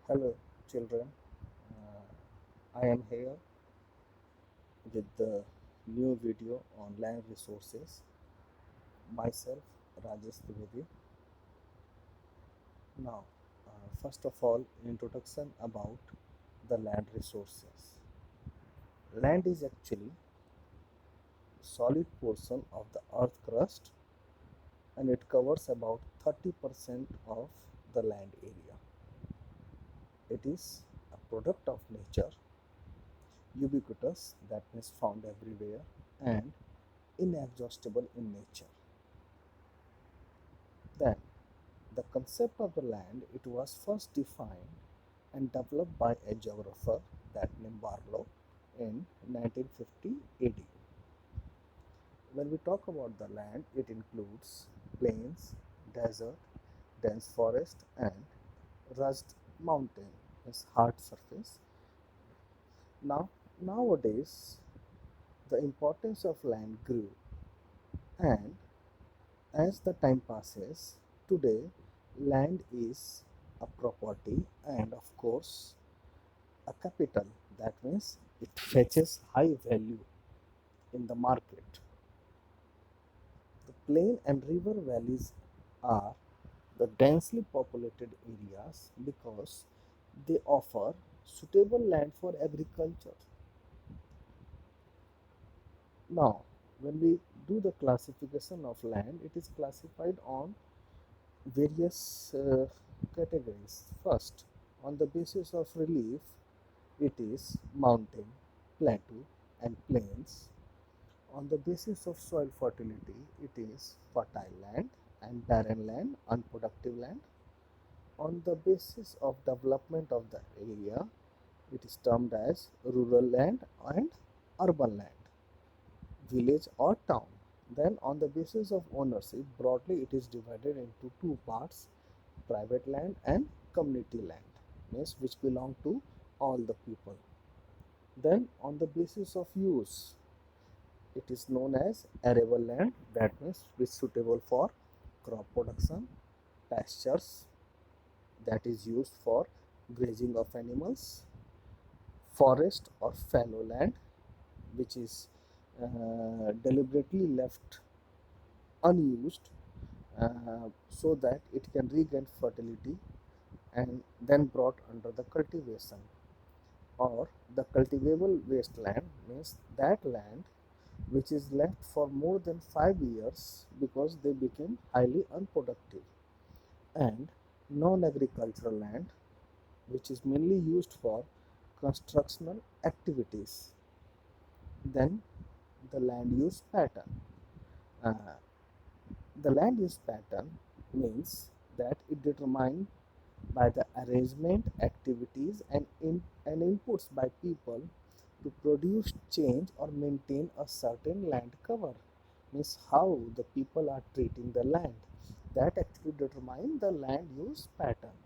Hello, children. I am here with the new video on land resources. Myself, Rajesh Trivedi. Now, first of all, introduction about the land resources. Land is actually solid portion of the earth crust, and it covers about 30% of the land area. It is a product of nature, ubiquitous, that means found everywhere, and inexhaustible in nature. Then, the concept of the land, it was first defined and developed by a geographer that named Barlow in 1950 AD. When we talk about the land, it includes plains, desert, dense forest, and rugged mountain, is hard surface. Now, nowadays, the importance of land grew, and as the time passes, today land is a property and of course a capital. That means it fetches high value in the market. The plain and river valleys are the densely populated areas because they offer suitable land for agriculture. Now, when we do the classification of land, it is classified on various categories. First, on the basis of relief, it is mountain, plateau, and plains. On the basis of soil fertility, it is fertile land and barren land, unproductive land. On the basis of development of the area, it is termed as rural land and urban land, village or town. Then on the basis of ownership, broadly it is divided into two parts: private land and community land, means which belong to all the people. Then on the basis of use, it is known as arable land, that means which suitable for crop production, pastures, that is used for grazing of animals, forest or fallow land, which is deliberately left unused so that it can regain fertility and then brought under the cultivation. Or the cultivable wasteland means that land which is left for more than 5 years because they became highly unproductive. And non-agricultural land, which is mainly used for constructional activities. Then the land use pattern. Uh, the land use pattern means that it determined by the arrangement, activities, and inputs by people to produce, change, or maintain a certain land cover. Means how the people are treating the land. That actually determine the land use pattern.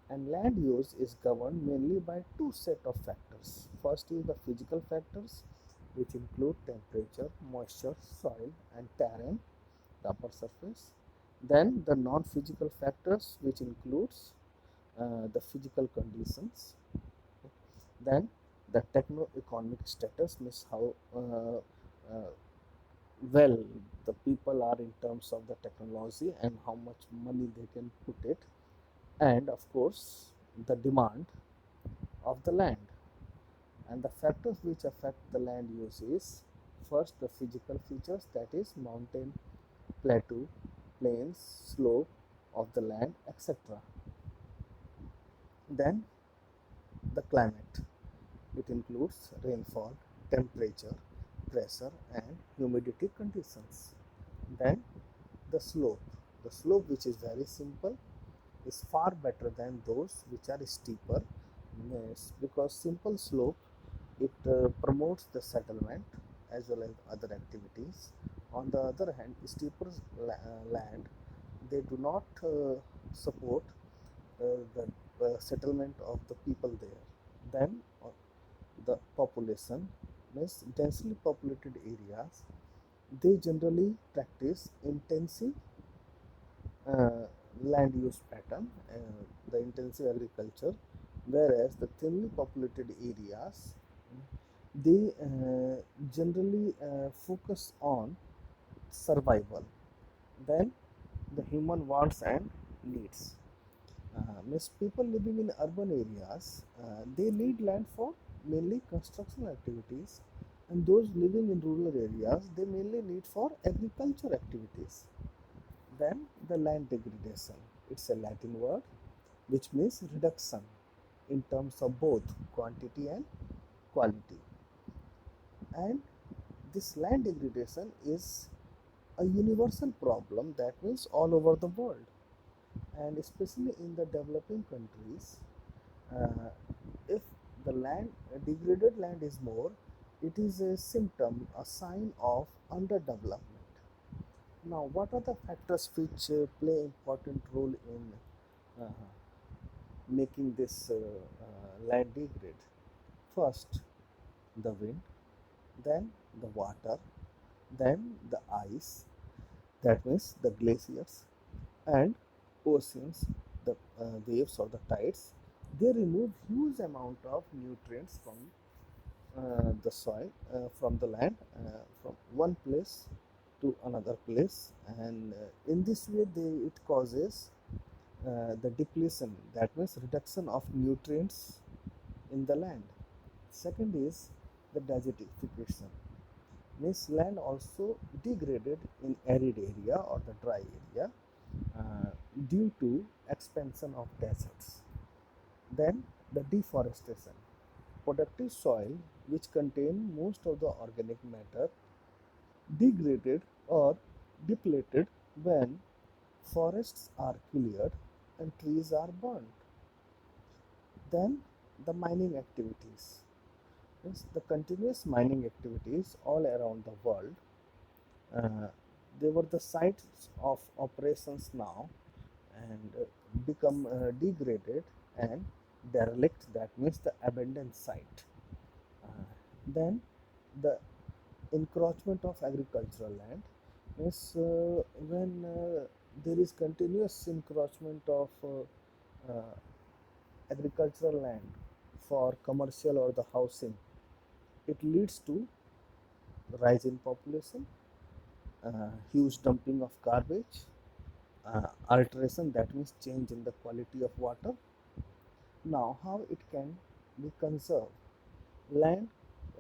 And land use is governed mainly by two set of factors. First is the physical factors, which include temperature, moisture, soil, and terrain, the upper surface. Then the non-physical factors, which includes the physical conditions. Then the techno-economic status, means how uh, well the people are in terms of the technology and how much money they can put it. And of course the demand of the land. And the factors which affect the land use is: first the physical features, that is mountain, plateau, plains, slope of the land, etc. Then the climate, it includes rainfall, temperature, pressure, and humidity conditions. Then the slope. The slope, which is very simple, is far better than those which are steeper. Yes, because simple slope, it promotes the settlement as well as other activities. On the other hand, steeper land, they do not support the settlement of the people there. Then the population, means densely populated areas, they generally practice intensive uh, land use pattern, the intensive agriculture, whereas the thinly populated areas, they generally focus on survival than the human wants and needs. Means people living in urban areas, they need land for mainly construction activities, and those living in rural areas, they mainly need for agriculture activities. Then the land degradation, it's a Latin word which means reduction in terms of both quantity and quality. And this land degradation is a universal problem, that means all over the world, and especially in the developing countries. uh, if the land degraded land is more, it is a symptom, a sign of underdevelopment. Now, what are the factors which play important role in uh, making this land degrade? First, the wind, then the water, then the ice, that means the glaciers, and oceans, the waves or the tides. They remove huge amount of nutrients from the soil, from the land, from one place to another place, and in this way it causes the depletion, that means reduction of nutrients in the land. Second is the desertification, means land also degraded in arid area or the dry area uh, due to expansion of deserts. Then the deforestation, productive soil which contain most of the organic matter degraded or depleted when forests are cleared and trees are burnt. Then the mining activities, means the continuous mining activities all around the world. Uh, they were the sites of operations now, and become degraded and derelict, that means the abandoned site. Then the encroachment of agricultural land means when there is continuous encroachment of agricultural land for commercial or the housing, it leads to rise in population, huge dumping of garbage, alteration, that means change in the quality of water. Now, how it can be conserved? Land,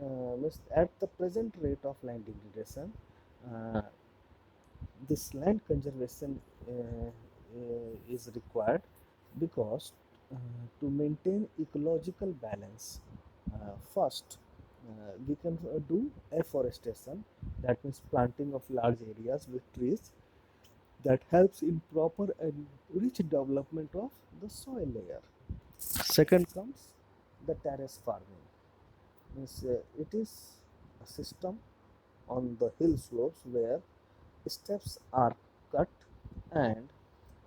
means at the present rate of land degradation, uh, this land conservation is required because to maintain ecological balance, first we can do afforestation, that means planting of large areas with trees, that helps in proper and rich development of the soil layer. Second comes the terrace farming, means it is a system on the hill slopes where steps are cut, and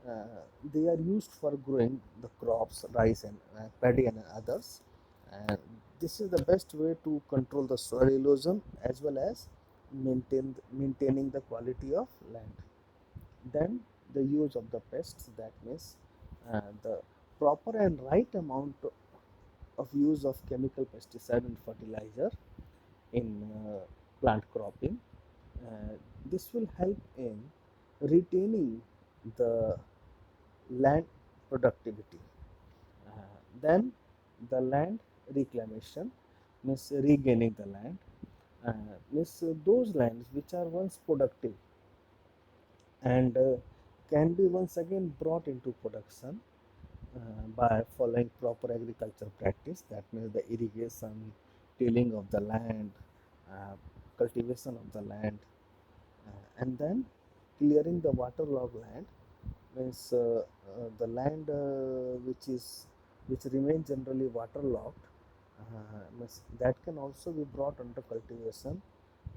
uh, they are used for growing the crops, rice and paddy and others. And this is the best way to control the soil erosion as well as maintaining the quality of land. Then the use of the pests, that means the proper and right amount of use of chemical pesticide and fertilizer in plant cropping. Uh, this will help in retaining the land productivity. Then the land reclamation, means regaining the land, uh, means those lands which are once productive and can be once again brought into production by following proper agriculture practice, that means the irrigation, tilling of the land, uh, cultivation of the land, and then clearing the waterlogged land, means the land which remains generally waterlogged, means that can also be brought under cultivation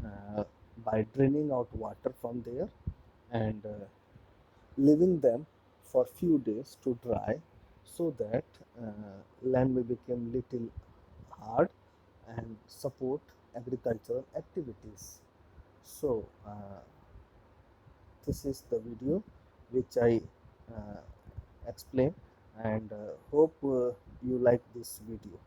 uh, by draining out water from there and leaving them for few days to dry, so that land may become little hard and support agricultural activities. So this is the video which I uh, explain, and hope you like this video.